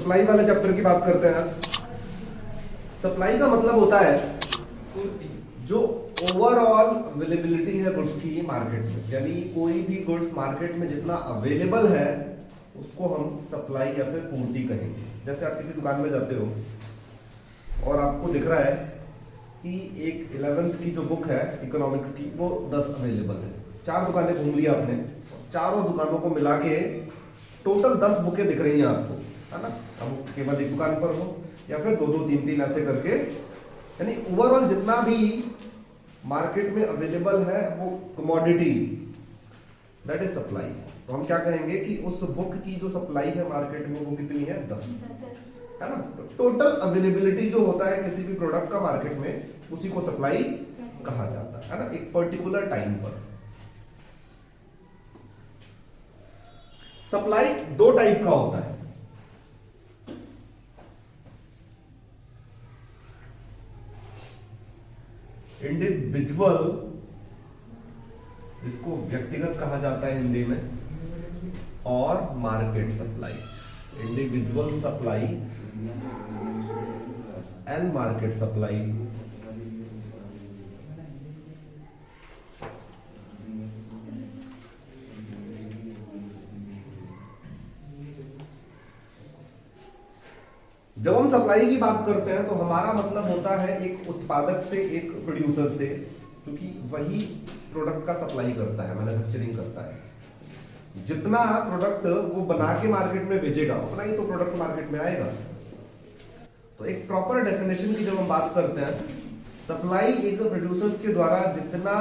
Supply वाले chapter की बात करते हैं आज। सप्लाई का मतलब होता है जो ओवरऑल अवेलेबिलिटी है गुड्स की मार्केट में, यानी कोई भी गुड्स मार्केट में जितना अवेलेबल है उसको हम सप्लाई या फिर पूर्ति कहेंगे। जैसे आप किसी दुकान में जाते हो और आपको दिख रहा है कि एक 11th की जो बुक है इकोनॉमिक्स की वो 10 अवेलेबल है। 4 दुकानें घूम ली आपने, चारों दुकानों को मिला के टोटल 10 बुकें दिख रही हैं आपको, है ना। अब केवल एक दुकान पर हो या फिर 2-2, 3-3 ऐसे करके, यानी ओवरऑल जितना भी मार्केट में अवेलेबल है वो कमोडिटी, दैट इज सप्लाई। तो हम क्या कहेंगे कि उस बुक की जो सप्लाई है मार्केट में वो कितनी है, 10, है ना। तो टोटल अवेलेबिलिटी जो होता है किसी भी प्रोडक्ट का मार्केट में उसी को सप्लाई कहा जाता है ना, एक पर्टिकुलर टाइम पर। सप्लाई 2 टाइप का होता है। इंडिविजुअल, जिसको व्यक्तिगत कहा जाता है हिंदी में, और market supply. Individual supply and market supply. जब हम सप्लाई की बात करते हैं तो हमारा मतलब होता है एक उत्पादक से, एक प्रोड्यूसर से, क्योंकि वही प्रोडक्ट का सप्लाई करता है, मैन्युफैक्चरिंग करता है। जितना प्रोडक्ट वो बना के मार्केट में भेजेगा उतना ही तो प्रोडक्ट मार्केट में आएगा। तो एक प्रॉपर डेफिनेशन की जब हम बात करते हैं, सप्लाई एक प्रोड्यूसर्स के द्वारा जितना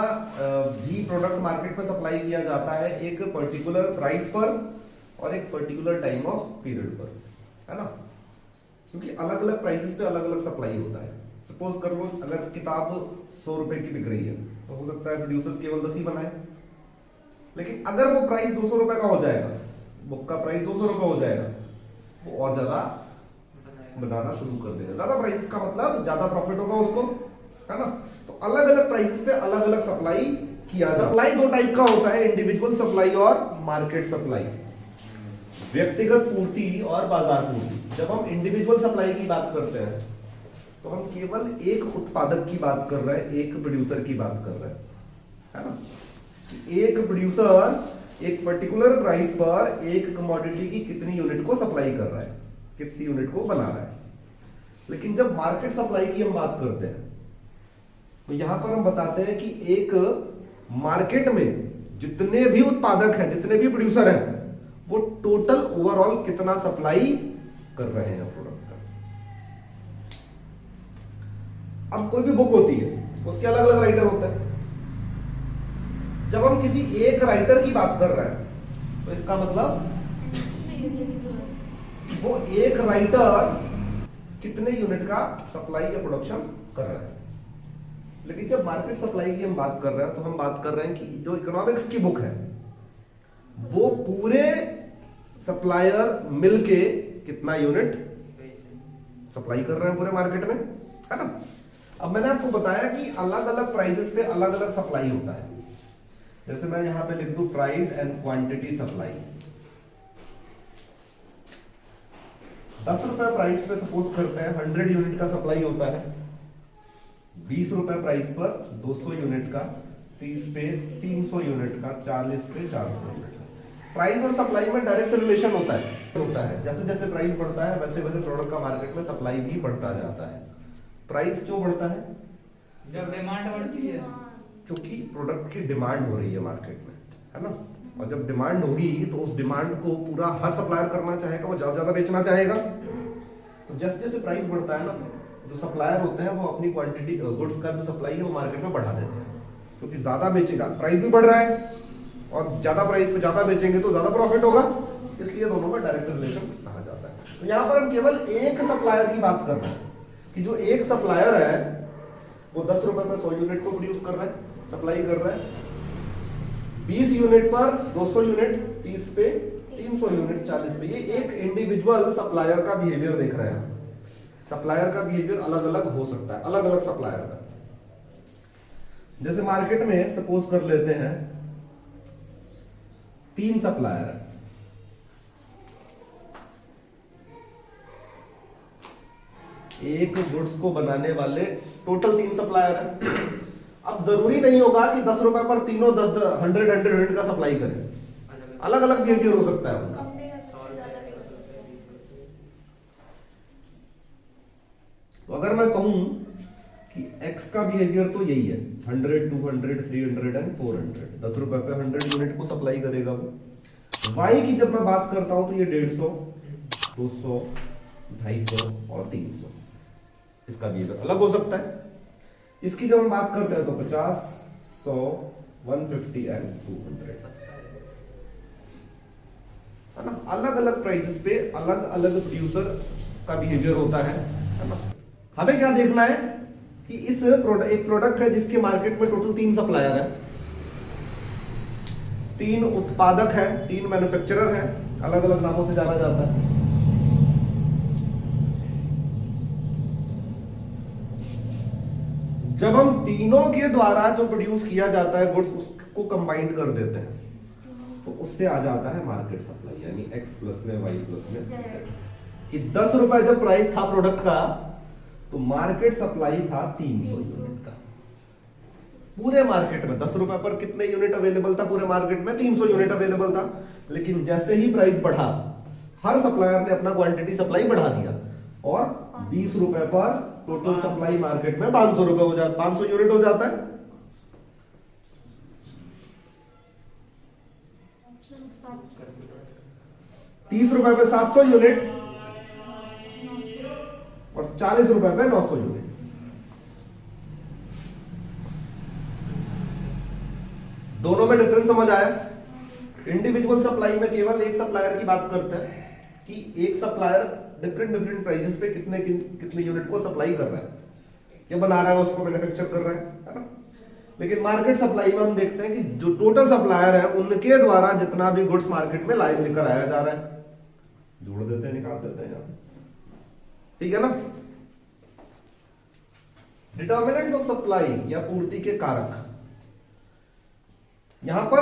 भी प्रोडक्ट मार्केट में सप्लाई किया जाता है एक पर्टिकुलर प्राइस पर और एक पर्टिकुलर टाइम ऑफ पीरियड पर, है ना। क्योंकि अलग अलग प्राइसेस पे अलग अलग सप्लाई होता है। सपोज कर लो अगर किताब 100 रुपए की बिक रही है तो हो सकता है प्रोड्यूसर्स केवल 10 ही बनाए, लेकिन अगर वो प्राइस 200 रुपए का हो जाएगा, बुक का प्राइस 200 रुपए हो जाएगा, वो और ज्यादा बनाना शुरू कर देगा। ज्यादा प्राइसेस का मतलब ज्यादा प्रॉफिट होगा उसको, है ना। तो अलग अलग प्राइसेस पे अलग अलग सप्लाई किया जाता है। सप्लाई 2 टाइप का होता है, इंडिविजुअल सप्लाई और मार्केट सप्लाई, व्यक्तिगत पूर्ति और बाजार पूर्ति। जब हम इंडिविजुअल सप्लाई की बात करते हैं तो हम केवल एक उत्पादक की बात कर रहे हैं, एक प्रोड्यूसर की बात कर रहे हैं, है ना। एक प्रोड्यूसर एक पर्टिकुलर प्राइस पर एक कमोडिटी की कितनी यूनिट को सप्लाई कर रहा है, कितनी यूनिट को बना रहा है। लेकिन जब मार्केट सप्लाई की हम बात करते हैं तो यहां पर हम बताते हैं कि एक मार्केट में जितने भी उत्पादक हैं, जितने भी प्रोड्यूसर हैं, वो टोटल ओवरऑल कितना सप्लाई कर रहे हैं प्रोडक्ट का। अब कोई भी बुक होती है उसके अलग अलग राइटर होते हैं। जब हम किसी एक राइटर की बात कर रहे हैं तो इसका मतलब वो एक राइटर कितने यूनिट का सप्लाई या प्रोडक्शन कर रहा है। लेकिन जब मार्केट सप्लाई की हम बात कर रहे हैं तो हम बात कर रहे हैं कि जो इकोनॉमिक्स की बुक है वो पूरे सप्लायर मिलके कितना यूनिट सप्लाई कर रहे हैं पूरे मार्केट में, है ना। अब मैंने आपको बताया कि अलग अलग प्राइसेस पे अलग अलग सप्लाई होता है। जैसे मैं यहां पे लिख दूं प्राइस एंड क्वांटिटी सप्लाई। 10 रुपए प्राइस पे सपोज करते हैं 100 यूनिट का सप्लाई होता है। 20 रुपए प्राइस पर 200 यूनिट का, 30 पे 300 यूनिट का, 40 पे 400 यूनिट का। प्राइस और सप्लाई में डायरेक्ट रिलेशन होता है। जैसे जैसे प्राइस बढ़ता है वैसे वैसे प्रोडक्ट का मार्केट में सप्लाई भी बढ़ता जाता है। प्राइस क्यों बढ़ता है? जब डिमांड बढ़ती है, क्योंकि प्रोडक्ट की डिमांड हो रही है मार्केट में, है ना। और जब डिमांड होगी तो उस डिमांड को पूरा हर सप्लायर करना चाहेगा, वो ज्यादा ज्यादा बेचना चाहेगा। तो जैसे जैसे प्राइस बढ़ता है ना, जो सप्लायर होते हैं वो अपनी क्वांटिटी गुड्स का जो सप्लाई है वो मार्केट में बढ़ा देते हैं, क्योंकि ज्यादा बेचेगा, प्राइस भी बढ़ रहा है और ज्यादा प्राइस पे ज्यादा बेचेंगे तो ज्यादा प्रॉफिट होगा। इसलिए दोनों में डायरेक्ट रिलेशन कहा जाता है। तो यहां पर हम केवल एक सप्लायर की बात कर रहे हैं कि जो एक सप्लायर है वो 10 रुपए पर 100 यूनिट को प्रोड्यूस कर रहा है, सप्लाई कर रहा है। 20 यूनिट पर 200 यूनिट, 30 पे 300 यूनिट, 40 पे। ये एक इंडिविजुअल सप्लायर का बिहेवियर देख रहे हैं। सप्लायर का बिहेवियर अलग अलग हो सकता है, अलग अलग सप्लायर का। जैसे मार्केट में सपोज कर लेते हैं 3 सप्लायर है, एक गुड्स को बनाने वाले टोटल 3 सप्लायर है। अब जरूरी नहीं होगा कि 10 रुपए पर तीनों 100 यूनिट का सप्लाई करें, अलग अलग बिहेवियर हो सकता है उनका। तो अगर मैं कहूं कि x का बिहेवियर तो यही है 100, 200, 300 एंड 400, 10 रुपए पे 100 यूनिट को सप्लाई करेगा वो। y की जब मैं बात करता हूं तो ये 150, 200, 250 और 300, इसका बिहेवियर अलग हो सकता है। इसकी जब हम बात करते हैं तो 50, 100, 150 एंड 200 है ना। अलग अलग प्राइसेस पे अलग अलग प्रोड्यूसर का बिहेवियर होता है ना। हमें क्या देखना है कि इस एक प्रोडक्ट है जिसके मार्केट में टोटल 3 सप्लायर है, 3 उत्पादक है, 3 मैन्युफैक्चरर है, अलग अलग नामों से जाना जाता है। जब हम तीनों के द्वारा जो प्रोड्यूस किया जाता है गुड्स उसको कंबाइंड कर देते हैं तो उससे आ जाता है मार्केट सप्लाई, यानी x प्लस में y प्लस में कि 10 रुपए जब प्राइस था प्रोडक्ट का तो मार्केट सप्लाई था 300 यूनिट का। पूरे मार्केट में 10 रुपए पर कितने यूनिट अवेलेबल था? पूरे मार्केट में 300 यूनिट अवेलेबल था। लेकिन जैसे ही प्राइस बढ़ा हर सप्लायर ने अपना क्वांटिटी सप्लाई बढ़ा दिया और 20 रुपए पर टोटल सप्लाई मार्केट में 500 रुपए हो जाता, 500 यूनिट हो जाता है। 30 रुपए पे 700 यूनिट और 40 रुपए पे 900 यूनिट। दोनों में डिफरेंस समझ आया? इंडिविजुअल सप्लाई में केवल एक सप्लायर की बात करते हैं कि एक सप्लायर डिफरेंट प्राइसेस पे कितने यूनिट को सप्लाई कर रहा है, या बना रहा है उसको मैन्युफैक्चर कर रहा है ना। लेकिन मार्केट सप्लाई में हम देखते हैं कि जो टोटल सप्लायर है उनके द्वारा जितना भी गुड्स मार्केट में लेकर आया जा रहा है, जोड़ देते हैं, निकाल देते हैं यहाँ, ठीक है ना। डिटर्मिनेंट्स ऑफ सप्लाई या पूर्ति के कारक, यहां पर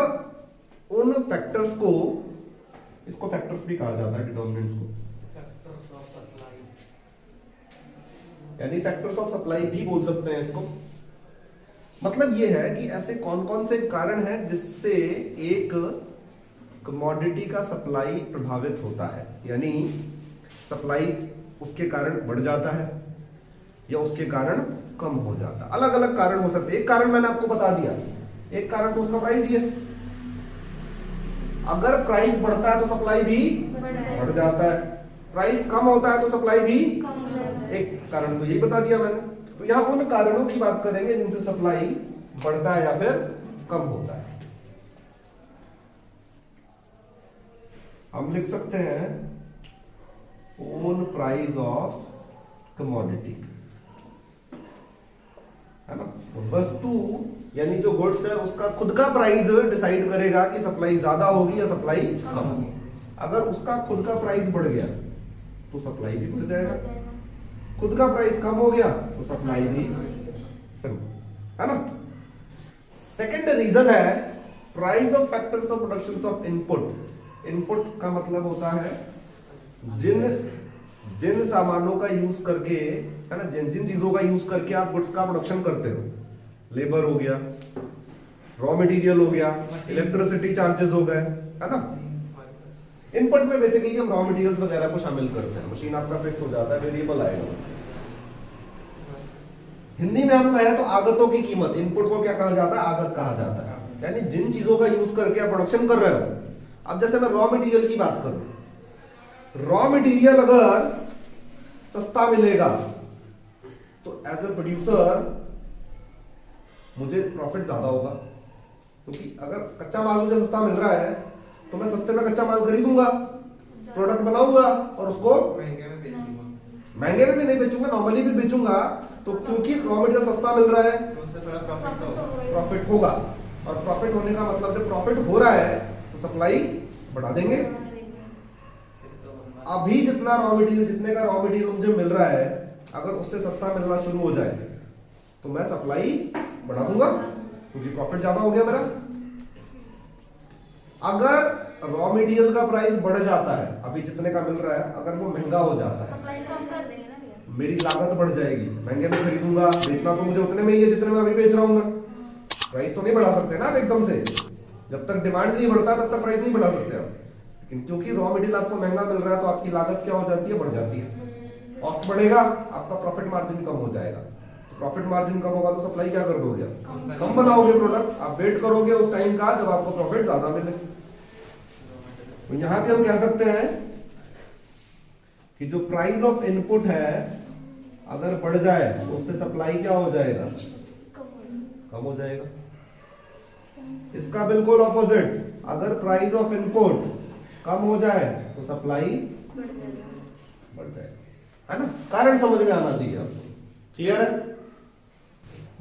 उन फैक्टर्स को, इसको फैक्टर्स भी कहा जाता है डिटर्मिनेंट्स को, यानी फैक्टर्स ऑफ सप्लाई भी बोल सकते हैं इसको। मतलब ये है कि ऐसे कौन कौन से कारण हैं जिससे एक कमोडिटी का सप्लाई प्रभावित होता है, यानी सप्लाई उसके कारण बढ़ जाता है या उसके कारण कम हो जाता है। अलग अलग कारण हो सकते हैं। एक कारण मैंने आपको बता दिया, एक कारण तो उसका प्राइस ही है। अगर प्राइस बढ़ता है तो सप्लाई भी बढ़ जाता है, प्राइस कम होता है तो सप्लाई भी, एक कारण तो यही बता दिया मैंने। तो यहां उन कारणों की बात करेंगे जिनसे सप्लाई बढ़ता है या फिर कम होता है। हम लिख सकते हैं ओन प्राइस ऑफ कमोडिटी, है ना। वस्तु यानी जो गुड्स है उसका खुद का प्राइस डिसाइड करेगा कि सप्लाई ज्यादा होगी या सप्लाई कम होगी। अगर उसका खुद का प्राइस बढ़ गया तो सप्लाई भी बढ़ जाएगा, खुद का प्राइस कम हो गया तो सप्लाई भी, है ना। सेकंड रीजन है price of factors of production of input. Input का मतलब होता है जिन सामानों का यूज करके, है ना, जिन चीजों का यूज करके आप गुड्स का प्रोडक्शन करते हो। लेबर हो गया, रॉ मटेरियल हो गया, इलेक्ट्रिसिटी चार्जेस हो गए, है ना। इनपुट में बेसिकली हम रॉ मटेरियल्स वगैरह को शामिल करते हैं। मशीन आपका फिक्स हो जाता है, वेरिएबल आएगा। हिंदी में हम कहें तो आगतों की कीमत, इनपुट को क्या कहा जाता है? आगत कहा जाता है। यानी जिन चीजों का यूज करके आप प्रोडक्शन कर रहे हो। अब जैसे मैं रॉ मटेरियल की बात करूं, रॉ मटेरियल अगर सस्ता मिलेगा तो एज ए प्रोड्यूसर मुझे प्रॉफिट ज्यादा होगा, क्योंकि अगर कच्चा माल मुझे सस्ता मिल रहा है तो मैं सस्ते में कच्चा माल खरीदूंगा, प्रोडक्ट बनाऊंगा और उसको महंगे में भी नहीं बेचूंगा, नॉर्मली भी बेचूंगा। तो क्योंकि रॉ मटेरियल सस्ता मिल रहा है तो उससे थोड़ा प्रॉफिट होगा, और प्रॉफिट होने का मतलब जब प्रॉफिट हो रहा है तो सप्लाई बढ़ा देंगे। अभी जितना रॉ मटेरियल, जितने का रॉ मटेरियल मुझे मिल रहा है, अगर उससे सस्ता मिलना शुरू हो जाए तो मैं सप्लाई बढ़ा दूंगा, क्योंकि प्रॉफिट ज्यादा हो गया मेरा। अगर रॉ मटेरियल का प्राइस बढ़ जाता है, अभी जितने का मिल रहा है, अगर वो महंगा हो जाता है, सप्लाई कम कर देंगे ना भैया। मेरी लागत बढ़ जाएगी, महंगे में खरीदूंगा, बेचना तो मुझे उतने में ही है जितने में अभी बेच रहा हूं मैं। प्राइस तो नहीं बढ़ा सकते ना आप एकदम से, जब तक डिमांड नहीं बढ़ता तब तक प्राइस नहीं बढ़ा सकते आप। लेकिन क्योंकि रॉ मटेरियल आपको महंगा मिल रहा है तो आपकी लागत क्या हो जाती है, बढ़ जाती है। कॉस्ट बढ़ेगा, आपका प्रॉफिट मार्जिन कम हो जाएगा। तो प्रॉफिट मार्जिन कम होगा तो सप्लाई क्या कर दोगे, कम बनाओगे प्रोडक्ट। आप वेट करोगे उस टाइम का जब आपको प्रॉफिट ज्यादा मिले। तो यहां पे हम कह सकते हैं कि जो प्राइस ऑफ इनपुट है अगर बढ़ जाए तो उससे सप्लाई क्या हो जाएगा, कम हो जाएगा। इसका बिल्कुल ऑपोजिट, अगर प्राइस ऑफ इनपुट कम हो जाए तो सप्लाई बढ़ जाए, है ना। कारण समझ में आना चाहिए आपको, क्लियर है।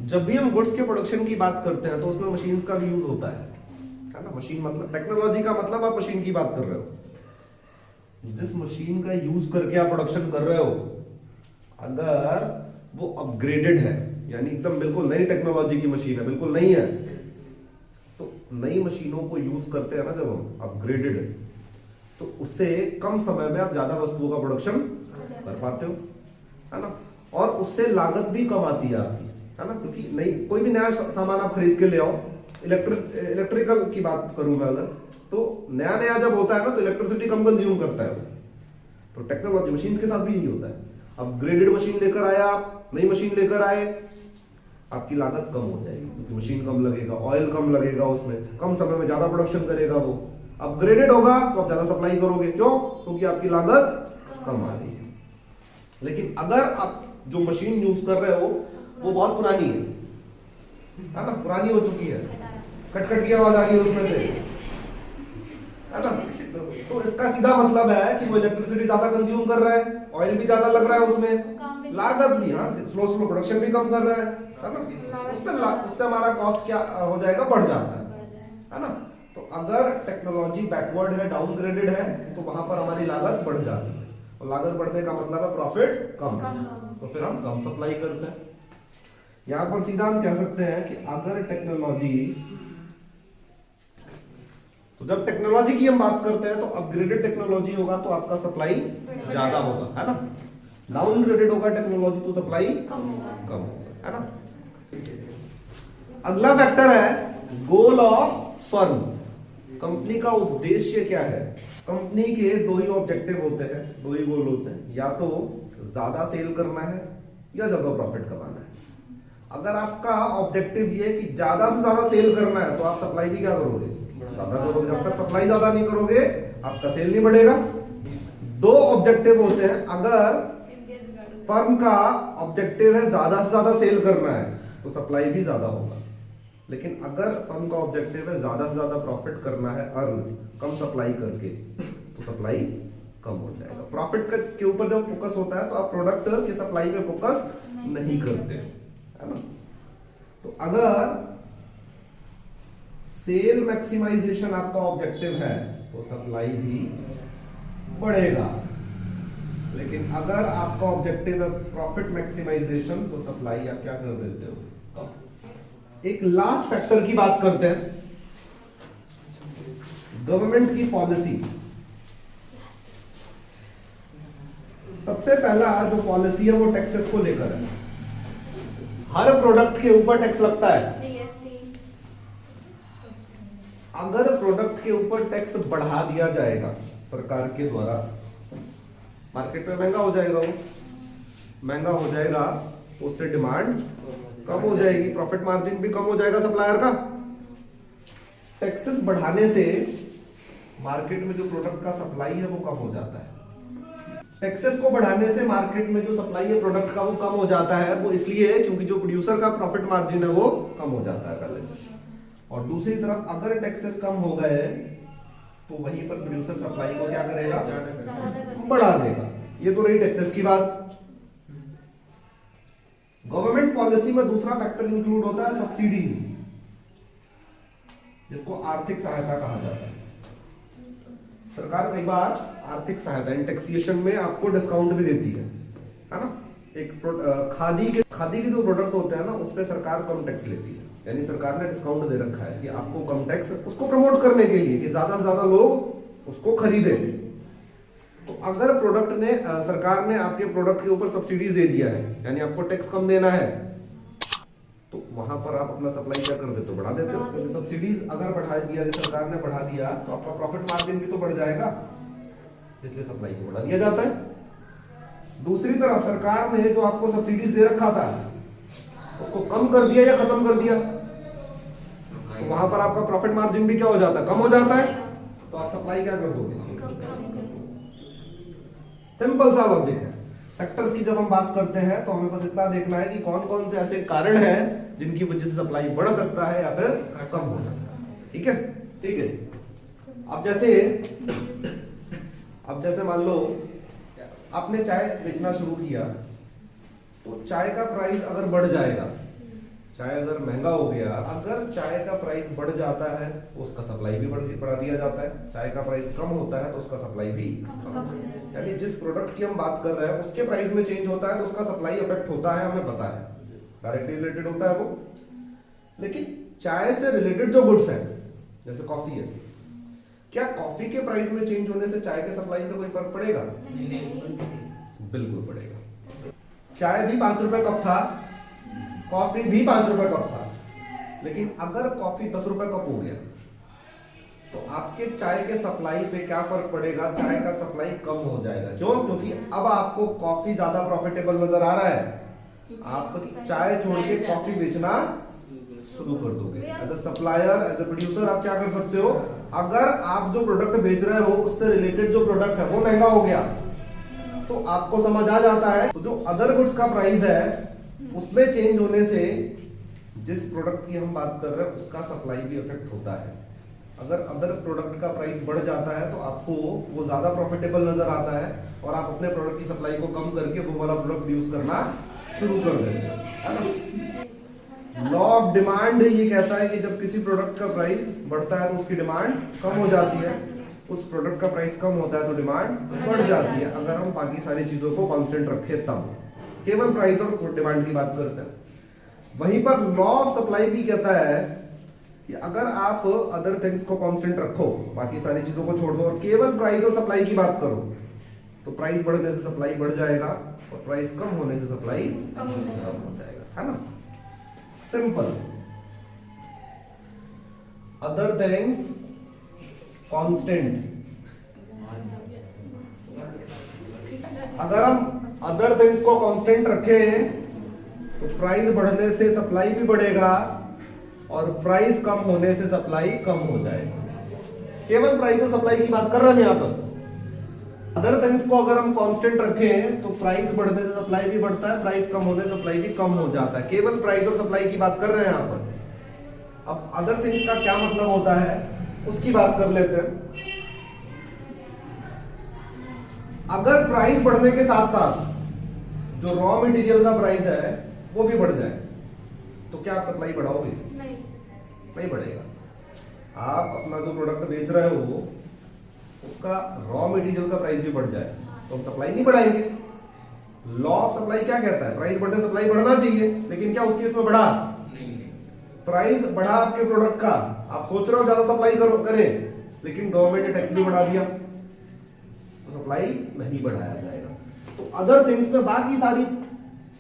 जब भी हम गुड्स के प्रोडक्शन की बात करते हैं तो उसमें मशीन्स का भी यूज होता है ना। मशीन मतलब टेक्नोलॉजी का मतलब आप मशीन की बात कर रहे हो। जिस मशीन का यूज करके आप प्रोडक्शन कर रहे हो अगर वो अपग्रेडेड है, यानी एकदम बिल्कुल नई टेक्नोलॉजी की मशीन है, बिल्कुल नहीं है, तो नई मशीनों को यूज करते हैं ना जब हम अपग्रेडेड, तो उससे कम समय में आप ज्यादा वस्तुओं का प्रोडक्शन कर पाते हो, है ना। और उससे लागत भी कम आती है आपकी, है ना। क्योंकि नई कोई भी नया सामान आप खरीद के ले आओ, इलेक्ट्रिकल की बात करूं मैं अगर, तो नया जब होता है ना तो इलेक्ट्रिसिटी कम कंज्यूम करता है वो। तो टेक्नोलॉजी मशीन के साथ भी यही होता है। अपग्रेडेड मशीन लेकर आया, नई मशीन लेकर आए, आपकी लागत कम हो जाएगी क्योंकि मशीन कम लगेगा, ऑयल कम लगेगा, उसमें कम समय में ज्यादा प्रोडक्शन करेगा वो। अपग्रेडेड होगा तो आप ज्यादा सप्लाई करोगे, क्यों, क्योंकि आपकी लागत कम आ रही है। लेकिन अगर आप जो मशीन यूज कर रहे हो वो बहुत पुरानी है ना, पुरानी हो चुकी है, खटखट की आवाज आ रही है उसमें से, है ना, तो इसका सीधा मतलब है कि वो इलेक्ट्रिसिटी ज्यादा कंज्यूम कर रहा है, ऑयल भी ज्यादा लग रहा है उसमें, लागत भी, हाँ, स्लो प्रोडक्शन भी कम कर रहा है ना। उससे हमारा कॉस्ट क्या हो जाएगा, बढ़ जाता है ना। तो अगर टेक्नोलॉजी बैकवर्ड है, डाउनग्रेडेड है, तो वहां पर हमारी लागत बढ़ जाती है, और लागत बढ़ने का मतलब है प्रॉफिट कम, तो फिर हम कम सप्लाई करते हैं। यहां पर सीधा हम कह सकते हैं कि अगर टेक्नोलॉजी, तो जब टेक्नोलॉजी की हम बात करते हैं तो अपग्रेडेड टेक्नोलॉजी होगा तो आपका सप्लाई ज्यादा होगा, है ना। डाउनग्रेडेड होगा टेक्नोलॉजी तो सप्लाई कम होगा, है ना। अगला फैक्टर है गोल ऑफ फर्म। कंपनी का उद्देश्य क्या है। कंपनी के दो ही ऑब्जेक्टिव होते हैं, दो ही गोल होते हैं, या तो ज्यादा सेल करना है या ज्यादा प्रॉफिट कमाना है। अगर आपका ऑब्जेक्टिव ये है कि ज्यादा से ज्यादा सेल करना है तो आप सप्लाई भी क्या करोगे, ज्यादा करोगे। जब तक सप्लाई ज्यादा नहीं करोगे आपका सेल नहीं बढ़ेगा। दो ऑब्जेक्टिव होते हैं, अगर फर्म का ऑब्जेक्टिव है ज्यादा से ज्यादा सेल करना है तो सप्लाई भी ज्यादा होगा। लेकिन अगर फर्म का ऑब्जेक्टिव है ज्यादा से ज्यादा प्रॉफिट करना है, अर्न कम सप्लाई करके, तो सप्लाई कम हो जाएगा। प्रॉफिट के ऊपर जब फोकस होता है तो आप प्रोडक्ट के सप्लाई पे फोकस नहीं करते, है ना। तो अगर सेल मैक्सिमाइजेशन आपका ऑब्जेक्टिव है तो सप्लाई भी बढ़ेगा। लेकिन अगर आपका ऑब्जेक्टिव है प्रॉफिट मैक्सिमाइजेशन तो सप्लाई आप क्या कर देते हो, कम। एक लास्ट फैक्टर की बात करते हैं, गवर्नमेंट की पॉलिसी। सबसे पहला जो पॉलिसी है वो टैक्सेस को लेकर है। हर प्रोडक्ट के ऊपर टैक्स लगता है। अगर प्रोडक्ट के ऊपर टैक्स बढ़ा दिया जाएगा सरकार के द्वारा, मार्केट में महंगा हो जाएगा, वो महंगा हो जाएगा तो उससे डिमांड कम हो जाएगी, प्रॉफिट मार्जिन भी कम हो जाएगा सप्लायर का। टैक्सेस बढ़ाने से मार्केट में जो प्रोडक्ट का सप्लाई है वो कम हो जाता है। टैक्सेस को बढ़ाने से मार्केट में जो सप्लाई है प्रोडक्ट का वो कम हो जाता है। वो इसलिए क्योंकि जो प्रोड्यूसर का प्रॉफिट मार्जिन है वो कम हो जाता है पहले से। और दूसरी तरफ अगर टैक्सेस कम हो गए तो वहीं पर प्रोड्यूसर सप्लाई को क्या करेगा, बढ़ा देगा। ये तो रही टैक्सेस की बात। गवर्नमेंट पॉलिसी में दूसरा फैक्टर इंक्लूड होता है सब्सिडीज, जिसको आर्थिक सहायता कहा जाता है। सरकार कई बार आर्थिक सहायता इन टैक्सेशन में आपको डिस्काउंट भी देती है ना। एक खादी के जो प्रोडक्ट होते हैं ना उस पर सरकार कम टैक्स लेती है, यानी सरकार ने डिस्काउंट दे रखा है कि आपको कम टैक्स, उसको प्रमोट करने के लिए कि ज्यादा से ज्यादा लोग उसको खरीदें। तो अगर प्रोडक्ट ने सरकार ने आपके प्रोडक्ट के ऊपर सब्सिडीज दे दिया है, यानी आपको टैक्स कम देना है, तो वहां पर आप अपना सप्लाई क्या कर देते हो, बढ़ा देते हो। क्योंकि सब्सिडीज अगर बढ़ा दिया, सरकार ने बढ़ा दिया, तो आपका प्रॉफिट मार्जिन भी तो बढ़ जाएगा, इसलिए सप्लाई को बढ़ा दिया जाता है। दूसरी तरफ सरकार ने जो आपको सब्सिडीज दे रखा था उसको कम कर दिया या खत्म कर दिया, तो वहां पर आपका प्रॉफिट मार्जिन भी क्या हो जाता है, कम हो जाता है, तो आप सप्लाई क्या कर दोगे। सिंपल सा लॉजिक है। फैक्टर्स की जब हम बात करते हैं तो हमें बस इतना देखना है कि कौन कौन से ऐसे कारण हैं जिनकी वजह से सप्लाई बढ़ सकता है या फिर कम हो सकता है। ठीक है, ठीक है। अब जैसे मान लो आपने चाय बेचना शुरू किया, तो चाय का प्राइस अगर बढ़ जाएगा, चाय अगर महंगा हो गया, अगर चाय का प्राइस बढ़ जाता है तो उसका सप्लाई भी बढ़ा दिया जाता है, चाय का प्राइस कम होता है तो उसका सप्लाई भी कम होता है। यानी जिस प्रोडक्ट की हम बात कर रहे हैं उसके प्राइस में चेंज होता है तो उसका सप्लाई इफेक्ट होता है, हमें पता है, डायरेक्टली रिलेटेड होता है वो। लेकिन चाय से रिलेटेड जो गुड्स है, जैसे कॉफी है, क्या कॉफी के प्राइस में चेंज होने से चाय के सप्लाई में कोई फर्क पड़ेगा? बिल्कुल पड़ेगा। चाय भी 5 रुपए कप था, कॉफी भी 5 रुपए कप था, लेकिन अगर कॉफी 10 रुपए कप हो गया तो आपके चाय के सप्लाई पे क्या फर्क पड़ेगा? चाय का सप्लाई कम हो जाएगा। क्यों? क्योंकि अब आपको कॉफी ज्यादा प्रॉफिटेबल नजर आ रहा है, आप चाय छोड़ के कॉफी बेचना शुरू कर दोगे। As a supplier, as a producer आप क्या कर सकते हो, अगर आप जो प्रोडक्ट बेच रहे हो उससे रिलेटेड जो प्रोडक्ट है वो महंगा हो गया तो आपको समझ आ जाता है तो जो अदर गुड्स का प्राइस है उसमें चेंज होने से जिस प्रोडक्ट की हम बात कर रहे हैं उसका सप्लाई भी इफेक्ट होता है। अगर अदर प्रोडक्ट का प्राइस बढ़ जाता है तो आपको वो ज्यादा प्रॉफिटेबल नजर आता है और आप अपने प्रोडक्ट की सप्लाई को कम करके वो वाला प्रोडक्ट यूज करना शुरू कर देते हैं। लॉ ऑफ डिमांड ये कहता है कि जब किसी प्रोडक्ट का प्राइस बढ़ता है तो उसकी डिमांड कम हो जाती है, उस प्रोडक्ट का प्राइस कम होता है तो डिमांड बढ़ जाती है। अगर हम बाकी सारी चीजों को कांस्टेंट रखें तब, केवल प्राइस और डिमांड की बात करते हैं। वहीं पर लॉ ऑफ सप्लाई भी कहता है कि अगर आप अदर थिंग्स को कांस्टेंट रखो, बाकी सारी चीजों को छोड़ दो और केवल प्राइस और सप्लाई की बात करो, तो प्राइस बढ़ने से सप्लाई बढ़ जाएगा और प्राइस कम होने से सप्लाई कम हो जाएगा, है ना? सिंपल। अदर थिंग्स कांस्टेंट, अगर हम अदर थिंग्स को कांस्टेंट रखें तो प्राइस बढ़ने से सप्लाई भी बढ़ेगा और प्राइस कम होने से सप्लाई कम हो जाएगा। केवल प्राइस और सप्लाई की बात कर रहे हैं यहां पर। अदर थिंग्स को अगर हम कांस्टेंट रखें तो प्राइस बढ़ने से सप्लाई भी बढ़ता है, प्राइस कम होने से सप्लाई भी कम हो जाता है। केवल प्राइस और सप्लाई की बात कर रहे हैं यहां पर। अब अदर थिंग्स का क्या मतलब होता है उसकी बात कर लेते हैं। अगर प्राइस बढ़ने के साथ साथ जो रॉ मटेरियल का प्राइस है वो भी बढ़ जाए तो क्या आप सप्लाई बढ़ाओगे? नहीं बढ़ेगा। आप अपना जो प्रोडक्ट बेच रहे हो उसका रॉ मटेरियल का प्राइस भी बढ़ जाए तो हम सप्लाई नहीं बढ़ाएंगे। लॉ ऑफ सप्लाई क्या कहता है? प्राइस बढ़ने सप्लाई बढ़ना चाहिए, लेकिन क्या उस केस में बढ़ा? प्राइस बढ़ा आपके प्रोडक्ट का, आप सोच रहे हो ज्यादा सप्लाई करें, लेकिन गवर्नमेंट ने टैक्स भी बढ़ा दिया तो सप्लाई नहीं बढ़ाया जाएगा। तो अदर थिंग्स में बाकी सारी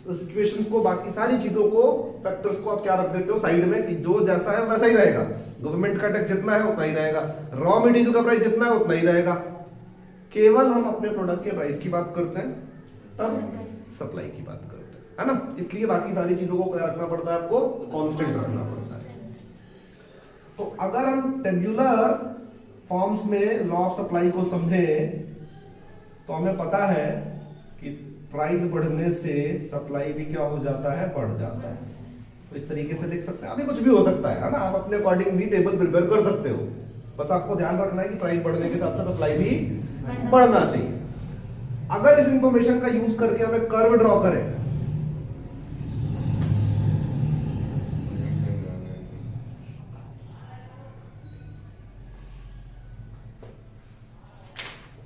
सिचुएशंस को, बाकी सारी चीजों को, फैक्टर्स को आप क्या रख देते हो साइड में कि जो जैसा है वैसा ही रहेगा। गवर्नमेंट का टैक्स जितना है उतना ही रहेगा, रॉ मटेरियल का प्राइस जितना है उतना ही रहेगा। केवल हम अपने प्रोडक्ट के प्राइस की बात करते हैं तब सप्लाई की बात करते हैं, है ना? इसलिए बाकी सारी चीजों को क्या रखना पड़ता है? आपको कांस्टेंट रखना पड़ता है। तो अगर हम टेब्यूलर फॉर्म्स में लॉ ऑफ सप्लाई को समझें तो हमें पता है कि प्राइस बढ़ने से सप्लाई भी क्या हो जाता है? बढ़ जाता है। तो इस तरीके से लिख सकते हैं। अभी कुछ भी हो सकता है ना? आप अपने अकॉर्डिंग भी टेबल प्रिपेयर कर सकते हो। बस आपको ध्यान रखना है कि प्राइस बढ़ने के साथ साथ सप्लाई भी बढ़ना चाहिए। अगर इस इंफॉर्मेशन का यूज करके हमें कर्व ड्रॉ करें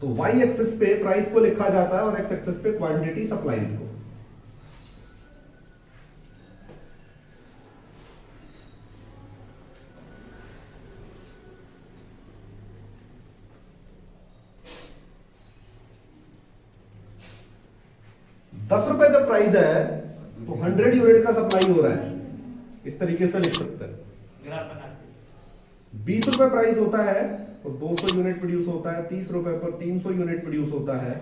तो y एक्सिस पे प्राइस को लिखा जाता है और x एक्सिस पे क्वांटिटी सप्लाइड को। ₹10 जब प्राइस है तो 100 यूनिट का सप्लाई हो रहा है, इस तरीके से लिख सकते हैं। ग्राफ बनाते। ₹20 प्राइस होता है तो 200 यूनिट प्रोड्यूस होता है, ₹30 पर 300 यूनिट प्रोड्यूस होता है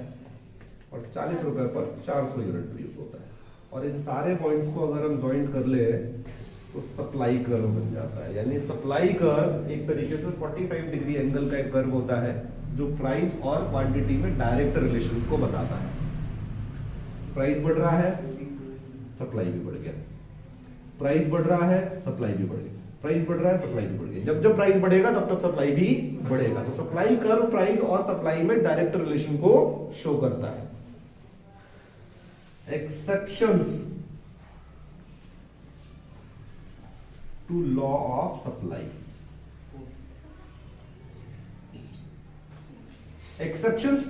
और ₹40 पर 400 यूनिट प्रोड्यूस होता है। और इन सारे पॉइंट्स को अगर हम ज्वाइंट कर ले तो सप्लाई कर्व बन जाता है। यानी सप्लाई कर्व एक तरीके से 45 डिग्री एंगल का एक कर्व होता है जो प्राइस और क्वांटिटी में डायरेक्ट रिलेशन को बताता है। प्राइस बढ़ रहा है, सप्लाई भी बढ़ गया, प्राइस बढ़ रहा है, सप्लाई भी बढ़ गई, प्राइस बढ़ रहा है, सप्लाई भी बढ़ गई। जब जब प्राइस बढ़ेगा तब तब सप्लाई भी बढ़ेगा। तो सप्लाई कर्व प्राइस और सप्लाई में डायरेक्ट रिलेशन को शो करता है। Exceptions to law of supply. Exceptions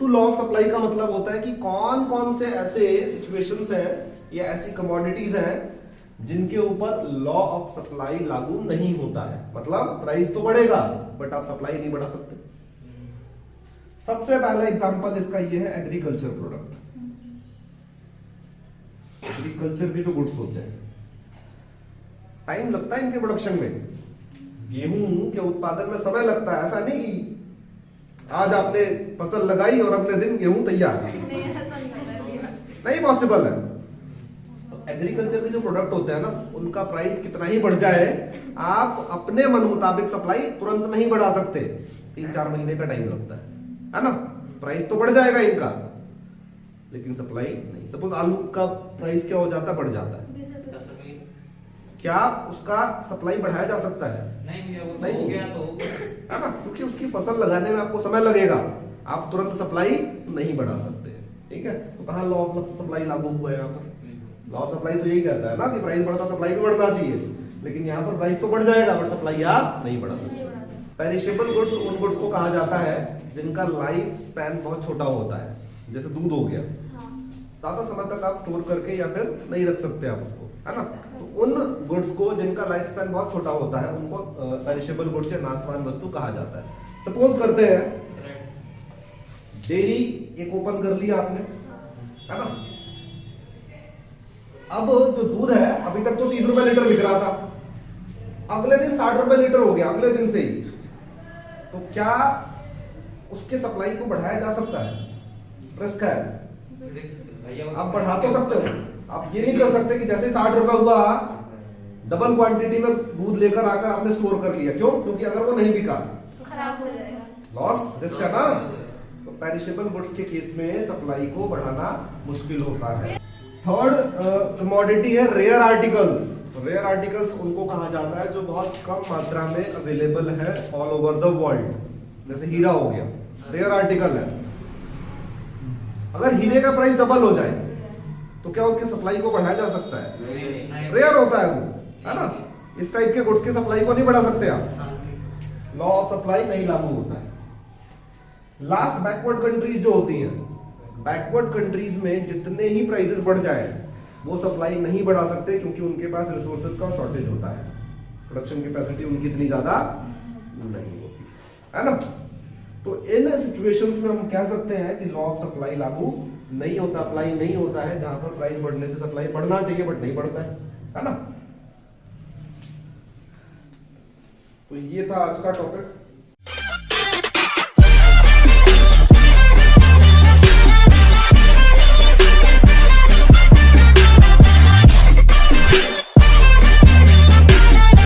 to law of supply का मतलब होता है कि कौन कौन से ऐसे सिचुएशंस हैं या ऐसी कमोडिटीज हैं जिनके ऊपर लॉ ऑफ सप्लाई लागू नहीं होता है। मतलब प्राइस तो बढ़ेगा बट आप सप्लाई नहीं बढ़ा सकते। सबसे पहला एग्जांपल इसका ये है एग्रीकल्चर प्रोडक्ट। एग्रीकल्चर के जो गुड्स होते हैं, टाइम लगता है इनके प्रोडक्शन में। गेहूं के उत्पादन में समय लगता है। ऐसा नहीं कि आज आपने फसल लगाई और अगले दिन गेहूं तैयार, नहीं पॉसिबल है। तो एग्रीकल्चर के जो प्रोडक्ट होते हैं ना, उनका प्राइस कितना ही बढ़ जाए, आप अपने मन मुताबिक सप्लाई तुरंत नहीं बढ़ा सकते। 3-4 महीने का टाइम लगता है ना। प्राइस तो बढ़ जाएगा इनका लेकिन सप्लाई नहीं। सपोज आलू का प्राइस क्या हो जाता है, बढ़ जाता है, क्या उसका सप्लाई बढ़ाया जा सकता है? नहीं, वो नहीं हो गया तो है ना, क्योंकि उसकी फसल लगाने में आपको समय लगेगा, आप तुरंत सप्लाई नहीं बढ़ा सकते। ठीक है, तो कहाँ लॉ ऑफ सप्लाई लागू हुआ है? यहाँ पर लॉ ऑफ सप्लाई तो यही कहता है ना कि प्राइस बढ़ता सप्लाई भी बढ़ना चाहिए, लेकिन यहाँ पर प्राइस तो बढ़ जाएगा बट सप्लाई आप नहीं बढ़ा सकते। पेरिशेबल गुड्स उन गुड्स को कहा जाता है जिनका लाइफ स्पैन बहुत छोटा होता है। जैसे दूध हो गया, ज्यादा समय तक आप स्टोर करके या फिर नहीं रख सकते आप उसको, है ना। तो उन गुड्स को जिनका लाइफ स्पैन बहुत छोटा होता है उनको पेरिशेबल गुड्स या नाशवान वस्तु कहा जाता है। सपोज करते हैं डेयरी एक ओपन कर लिया आपने, है ना। अब जो दूध है अभी तक तो ₹30 लीटर बिक रहा था, अगले दिन ₹60 लीटर हो गया, अगले दिन से ही। तो क्या उसके सप्लाई को बढ़ाया जा सकता है? रिस्क है। आप बढ़ा तो सकते हो, आप ये नहीं कर सकते कि जैसे ₹60 हुआ डबल क्वांटिटी में दूध लेकर आकर आपने स्टोर कर लिया। क्यों? क्योंकि अगर वो नहीं बिका तो खराब हो जाएगा, लॉस, रिस्क है ना। तो पेरिशेबल गुड्स के केस में सप्लाई को बढ़ाना मुश्किल होता है। थर्ड कमोडिटी है रेयर आर्टिकल्स। रेयर आर्टिकल्स उनको कहा जाता है जो बहुत कम मात्रा में अवेलेबल है ऑल ओवर द वर्ल्ड। जैसे हीरा हो गया, रेयर आर्टिकल है। अगर हीरे का प्राइस डबल हो जाए तो क्या उसके सप्लाई को बढ़ाया जा सकता है? रेयर होता है वो, है ना। इस टाइप के गुड्स की सप्लाई को नहीं बढ़ा सकते आप। लॉ ऑफ सप्लाई नहीं लागू होता है। लास्ट बैकवर्ड कंट्रीज जो होती हैं, बैकवर्ड कंट्रीज में जितने ही प्राइसेस बढ़ जाए वो सप्लाई नहीं बढ़ा सकते क्योंकि उनके पास रिसोर्सेज का शॉर्टेज होता है। प्रोडक्शन कैपेसिटी उनकी इतनी ज्यादा नहीं होती, है ना। तो इन सिचुएशंस में हम कह सकते हैं कि लॉ ऑफ सप्लाई लागू नहीं होता, अप्लाई नहीं होता है, जहां पर प्राइस बढ़ने से सप्लाई बढ़ना चाहिए बट नहीं बढ़ता है ना। तो ये था आज का टॉपिक।